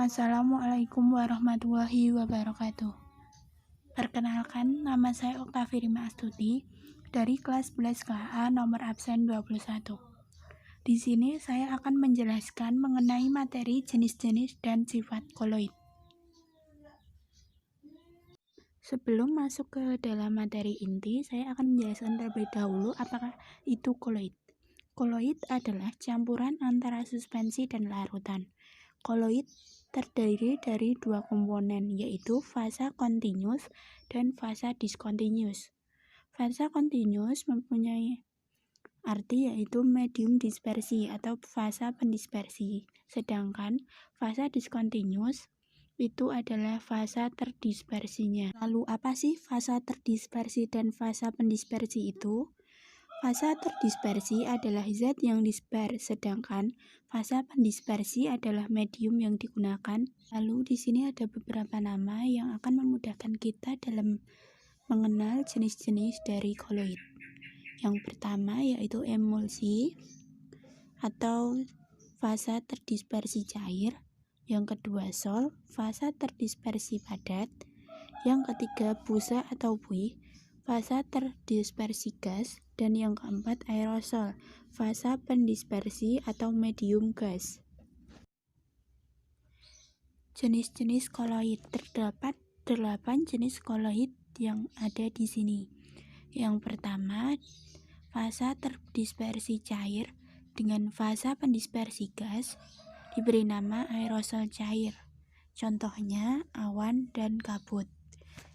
Assalamualaikum warahmatullahi wabarakatuh. Perkenalkan, nama saya Oktavia Astuti dari kelas 11 KA nomor absen 21. Di sini saya akan menjelaskan mengenai materi jenis-jenis dan sifat koloid. Sebelum masuk ke dalam materi inti, saya akan menjelaskan terlebih dahulu apakah itu koloid. Koloid adalah campuran antara suspensi dan larutan. Koloid terdiri dari dua komponen, yaitu fasa kontinus dan fasa diskontinus. Fasa kontinus mempunyai arti yaitu medium dispersi atau fasa pendispersi, sedangkan fasa diskontinus itu adalah fasa terdispersinya. Lalu apa sih fasa terdispersi dan fasa pendispersi itu? Fasa terdispersi adalah zat yang disper, sedangkan fasa pendispersi adalah medium yang digunakan. Lalu di sini ada beberapa nama yang akan memudahkan kita dalam mengenal jenis-jenis dari koloid. Yang pertama yaitu emulsi atau fasa terdispersi cair. Yang kedua sol, fasa terdispersi padat. Yang ketiga busa atau buih, fasa terdispersi gas. Dan yang keempat aerosol, fasa pendispersi atau medium gas. Jenis-jenis koloid, terdapat 8 jenis koloid yang ada di sini. Yang pertama, fasa terdispersi cair dengan fasa pendispersi gas diberi nama aerosol cair. Contohnya awan dan kabut.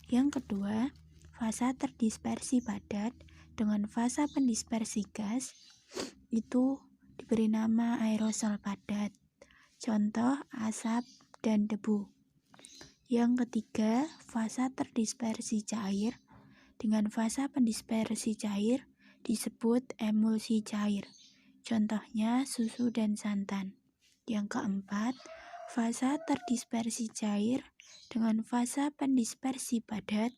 Yang kedua, fasa terdispersi padat dengan fasa pendispersi gas itu diberi nama aerosol padat. Contoh asap dan debu. Yang ketiga, fasa terdispersi cair dengan fasa pendispersi cair disebut emulsi cair. Contohnya susu dan santan. Yang keempat, fasa terdispersi cair dengan fasa pendispersi padat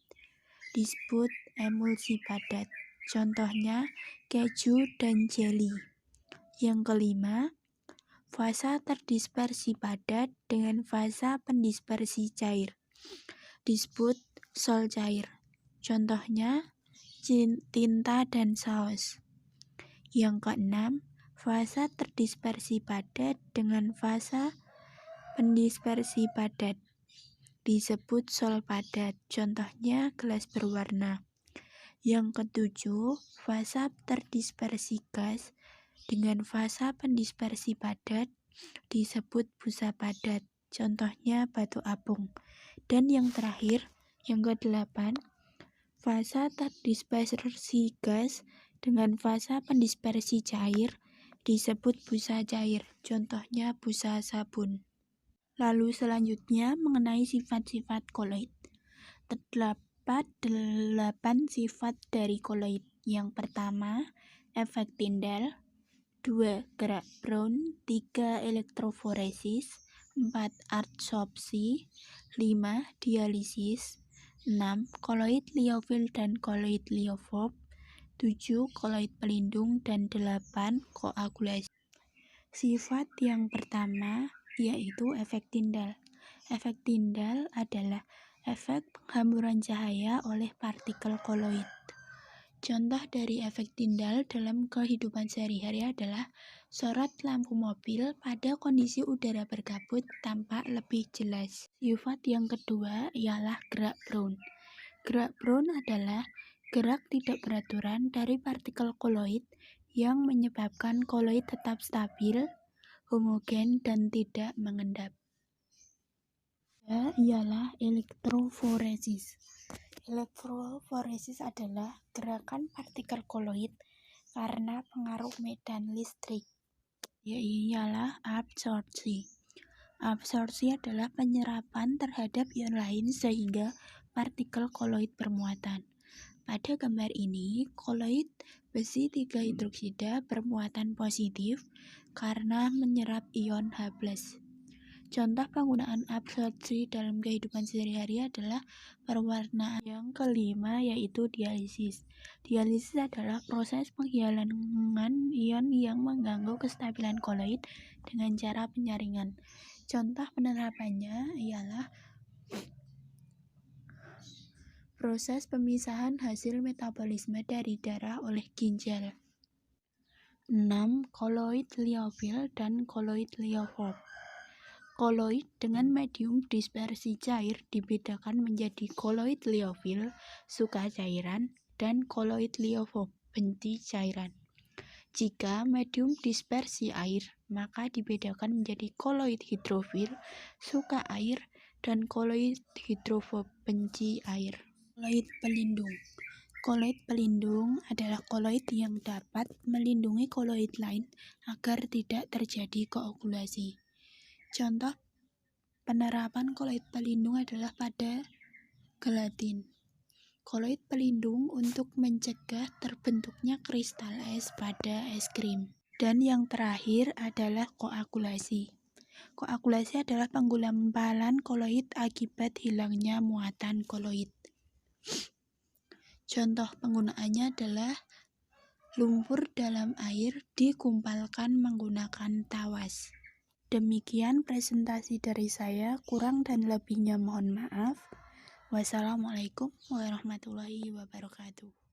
disebut emulsi padat. Contohnya keju dan jeli. Yang kelima, fasa terdispersi padat dengan fasa pendispersi cair disebut sol cair. Contohnya tinta dan saus. Yang keenam, fasa terdispersi padat dengan fasa pendispersi padat disebut sol padat. Contohnya gelas berwarna. Yang ketujuh, fasa terdispersi gas dengan fasa pendispersi padat disebut busa padat. Contohnya batu apung. Dan yang terakhir, yang kedelapan, fasa terdispersi gas dengan fasa pendispersi cair disebut busa cair. Contohnya busa sabun. Lalu selanjutnya mengenai sifat-sifat koloid. Terdapat 8 sifat dari koloid. Yang pertama, efek Tyndall. 2. Gerak Brown. 3. Elektroforesis. 4. Adsorpsi. 5. Dialisis. 6. Koloid liofil dan koloid liofob. 7. Koloid pelindung. Dan 8. Koagulasi. Sifat yang pertama yaitu efek Tyndall. Efek Tyndall adalah efek penghamburan cahaya oleh partikel koloid. Contoh dari efek Tyndall dalam kehidupan sehari-hari adalah sorot lampu mobil pada kondisi udara berkabut tampak lebih jelas. Sifat yang kedua ialah gerak Brown. Gerak Brown adalah gerak tidak beraturan dari partikel koloid yang menyebabkan koloid tetap stabil, homogen, dan tidak mengendap. Ialah elektroforesis. Elektroforesis adalah gerakan partikel koloid karena pengaruh medan listrik. Ialah absorpsi. Absorpsi adalah penyerapan terhadap ion lain sehingga partikel koloid bermuatan. Pada gambar ini, koloid besi 3 hidroksida bermuatan positif karena menyerap ion H+. Contoh penggunaan absorpsi dalam kehidupan sehari-hari adalah perwarnaan. Yang kelima yaitu dialisis. Dialisis adalah proses penghilangan ion yang mengganggu kestabilan koloid dengan cara penyaringan. Contoh penerapannya ialah proses pemisahan hasil metabolisme dari darah oleh ginjal. 6. Koloid liofil dan koloid liofob. Koloid dengan medium dispersi cair dibedakan menjadi koloid liofil, suka cairan, dan koloid liofob, benci cairan. Jika medium dispersi air, maka dibedakan menjadi koloid hidrofil, suka air, dan koloid hidrofob, benci air. Koloid pelindung. Koloid pelindung adalah koloid yang dapat melindungi koloid lain agar tidak terjadi koagulasi. Contoh penerapan koloid pelindung adalah pada gelatin. Koloid pelindung untuk mencegah terbentuknya kristal es pada es krim. Dan yang terakhir adalah koagulasi. Koagulasi adalah penggumpalan koloid akibat hilangnya muatan koloid. Contoh penggunaannya adalah lumpur dalam air digumpalkan menggunakan tawas. Demikian presentasi dari saya, kurang dan lebihnya mohon maaf. Wassalamualaikum warahmatullahi wabarakatuh.